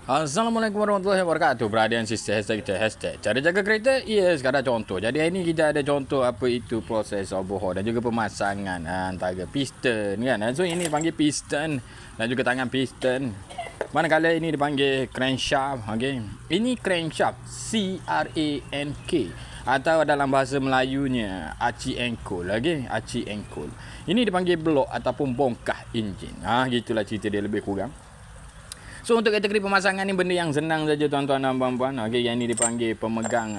Assalamualaikum warahmatullahi wabarakatuh. Brother and sister, hashtag kita hashtag cara jaga kereta. Sekadar contoh. Jadi hari ni kita ada contoh apa itu proses overhaul dan juga pemasangan antara piston kan. So ini dipanggil piston dan juga tangan piston. Manakala ini dipanggil crankshaft. Okay. Ini crankshaft, C-R-A-N-K, atau dalam bahasa Melayunya aci engkol. Okay. Aci engkol. Ini dipanggil blok ataupun bongkah enjin. Gitulah cerita dia lebih kurang. So untuk kategori pemasangan ni benda yang senang saja tuan-tuan dan puan-puan. Okey, yang ni dipanggil pemegang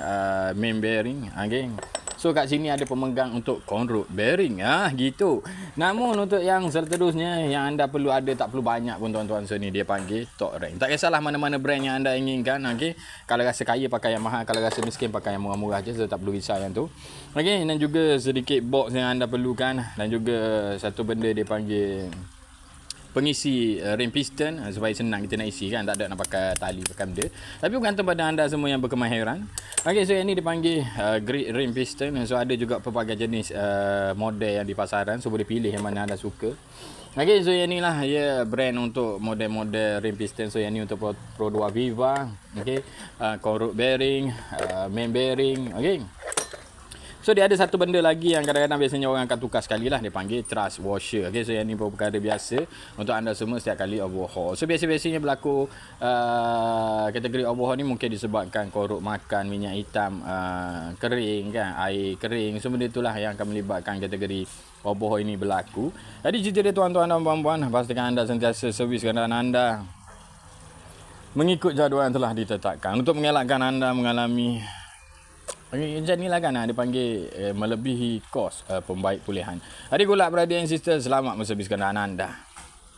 main bearing. Okey. So kat sini ada pemegang untuk contoh bearing. Gitu. Namun untuk yang seterusnya yang anda perlu ada, tak perlu banyak pun tuan-tuan. So ni dia panggil torque ring. Tak kisahlah mana-mana brand yang anda inginkan. Okey. Kalau rasa kaya pakai yang mahal, kalau rasa miskin pakai yang murah-murah je. So tak perlu risau yang tu. Okey, dan juga sedikit box yang anda perlukan dan juga satu benda dia panggil pengisi rim piston supaya senang kita nak isi kan, tak ada nak pakai tali, pakai benda. Tapi bergantung pada anda semua yang berkemahiran. Okey, so yang ni dipanggil grid rim piston. So ada juga pelbagai jenis model yang di pasaran, so boleh pilih yang mana anda suka. Okey, so yang ni lah ya brand untuk model-model rim piston. So yang ni untuk Pro 2 Viva. Okey, contoh bearing, main bearing. Okey. So dia ada satu benda lagi yang kadang-kadang biasanya orang akan tukar sekali lah, dia panggil thrust washer. Okay, so yang ni perkara biasa untuk anda semua setiap kali overhaul. So biasa-biasanya berlaku kategori overhaul ni mungkin disebabkan korok makan minyak hitam kering kan, air kering. So benda itulah yang akan melibatkan kategori overhaul ini berlaku. Jadi cerita dia tuan-tuan dan puan-puan, pastikan anda sentiasa servis kenderaan anda mengikut jadual yang telah ditetapkan untuk mengelakkan anda mengalami macam ni lah kan, dia panggil melebihi kos pembaik pulihan. Adik gulak brother and sister, selamat menservis kenderaan anda.